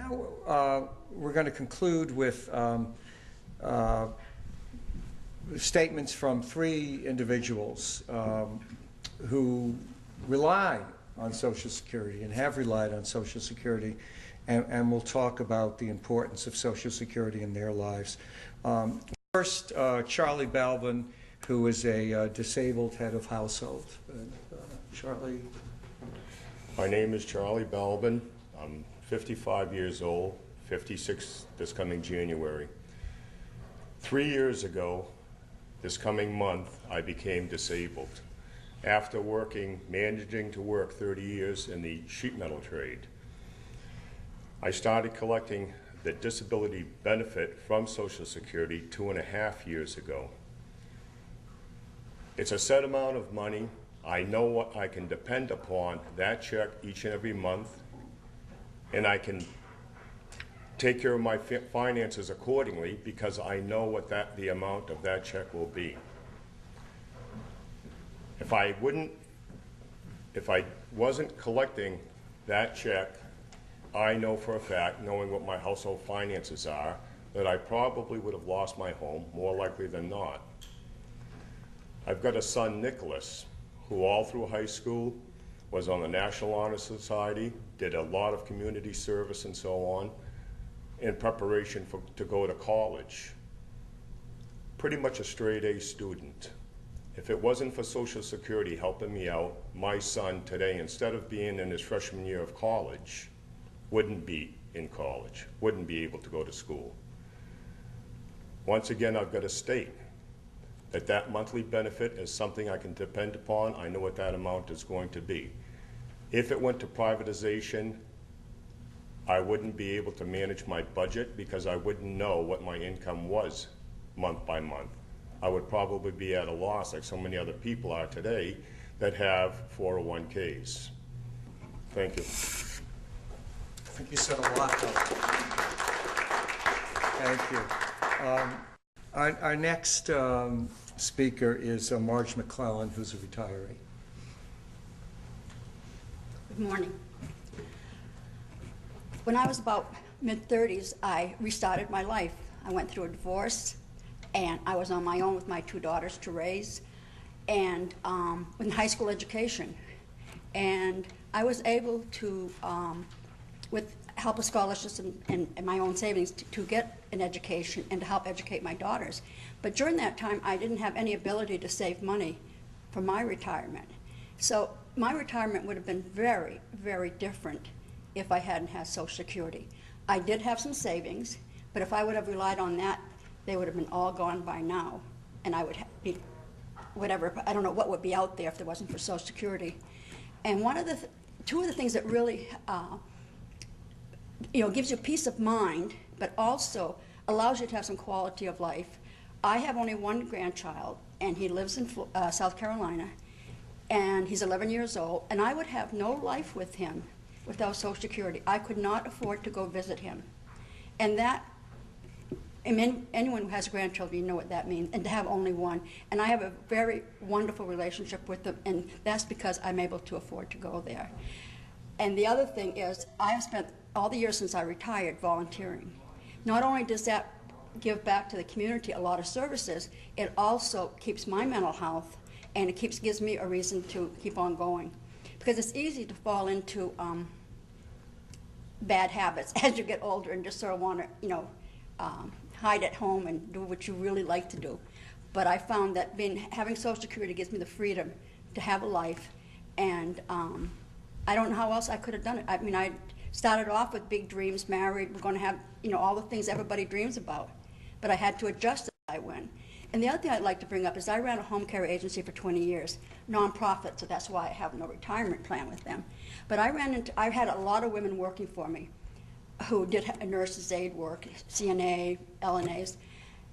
now we're going to conclude with statements from three individuals who rely on Social Security and have relied on Social Security, and we'll talk about the importance of Social Security in their lives. First, Charlie Balvin, who is a disabled head of household. Charlie? My name is Charlie Balvin. I'm 55 years old, 56 this coming January. 3 years ago, this coming month, I became disabled. After managing to work 30 years in the sheet metal trade, I started collecting the disability benefit from Social Security 2.5 years ago. It's a set amount of money. I know what I can depend upon that check each and every month, and I can take care of my finances accordingly because I know what the amount of that check will be. If I wasn't collecting that check, I know for a fact, knowing what my household finances are, that I probably would have lost my home, more likely than not. I've got a son, Nicholas, who all through high school was on the National Honor Society, did a lot of community service and so on, in preparation to go to college. Pretty much a straight A student. If it wasn't for Social Security helping me out, my son today, instead of being in his freshman year of college, wouldn't be in college, wouldn't be able to go to school. Once again, I've got to state that that monthly benefit is something I can depend upon. I know what that amount is going to be. If it went to privatization, I wouldn't be able to manage my budget because I wouldn't know what my income was month by month. I would probably be at a loss like so many other people are today that have 401ks. Thank you. I think you said a lot, though. Thank you. Our next speaker is Marge McClellan, who's a retiree. Good morning. When I was about mid-30s, I restarted my life. I went through a divorce, and I was on my own with my 2 daughters to raise, and in high school education. And I was able to, with help of scholarships and my own savings, to get an education and to help educate my daughters. But during that time, I didn't have any ability to save money for my retirement. So my retirement would have been very, very different if I hadn't had Social Security. I did have some savings, but if I would have relied on that, they would have been all gone by now, and I would be whatever, I don't know what would be out there if there wasn't for Social Security. And two of the things that really gives you peace of mind, but also allows you to have some quality of life. I have only one grandchild, and he lives in South Carolina, and he's 11 years old, and I would have no life with him without Social Security. I could not afford to go visit him. And that, anyone who has grandchildren, you know what that means, and to have only one. And I have a very wonderful relationship with them, and that's because I'm able to afford to go there. And the other thing is, I have spent all the years since I retired volunteering. Not only does that give back to the community a lot of services, it also keeps my mental health, and it gives me a reason to keep on going. Because it's easy to fall into bad habits as you get older and just sort of want to, hide at home and do what you really like to do. But I found that having Social Security gives me the freedom to have a life, and I don't know how else I could have done it. I mean, I started off with big dreams, married, we're going to have, all the things everybody dreams about. But I had to adjust as I went. And the other thing I'd like to bring up is I ran a home care agency for 20 years, nonprofit, so that's why I have no retirement plan with them. But I had a lot of women working for me who did nurses' aid work, CNA, LNAs,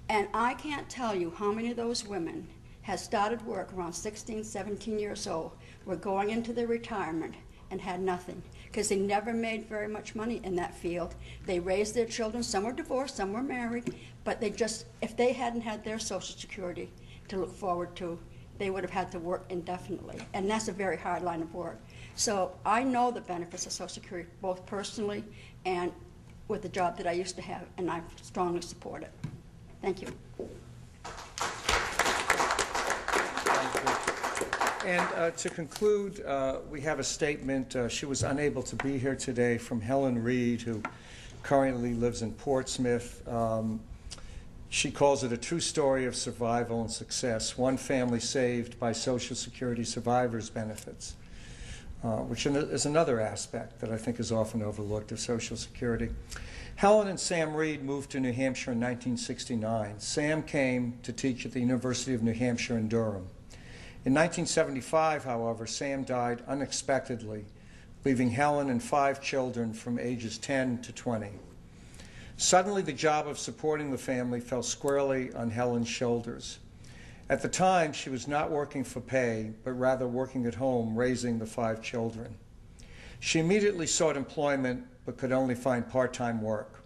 and I can't tell you how many of those women had started work around 16, 17 years old, were going into their retirement and had nothing, because they never made very much money in that field. They raised their children, some were divorced, some were married, but if they hadn't had their Social Security to look forward to, they would have had to work indefinitely, and that's a very hard line of work. So I know the benefits of Social Security, both personally and with the job that I used to have, and I strongly support it. Thank you. And to conclude, we have a statement. She was unable to be here today, from Helen Reed, who currently lives in Portsmouth. She calls it a true story of survival and success, one family saved by Social Security survivors' benefits, which is another aspect that I think is often overlooked of Social Security. Helen and Sam Reed moved to New Hampshire in 1969. Sam came to teach at the University of New Hampshire in Durham. In 1975, however, Sam died unexpectedly, leaving Helen and 5 children from ages 10 to 20. Suddenly, the job of supporting the family fell squarely on Helen's shoulders. At the time, she was not working for pay, but rather working at home, raising the 5 children. She immediately sought employment, but could only find part-time work.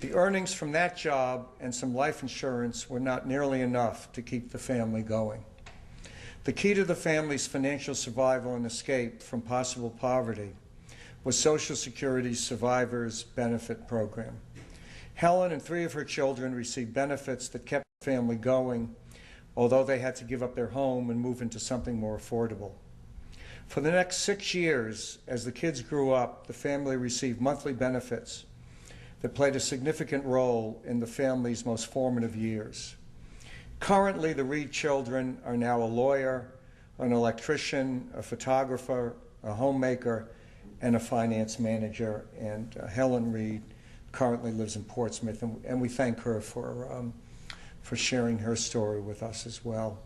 The earnings from that job and some life insurance were not nearly enough to keep the family going. The key to the family's financial survival and escape from possible poverty was Social Security's Survivors Benefit Program. Helen and 3 of her children received benefits that kept the family going, although they had to give up their home and move into something more affordable. For the next 6 years, as the kids grew up, the family received monthly benefits that played a significant role in the family's most formative years. Currently, the Reed children are now a lawyer, an electrician, a photographer, a homemaker, and a finance manager. And Helen Reed currently lives in Portsmouth, and we thank her for sharing her story with us as well.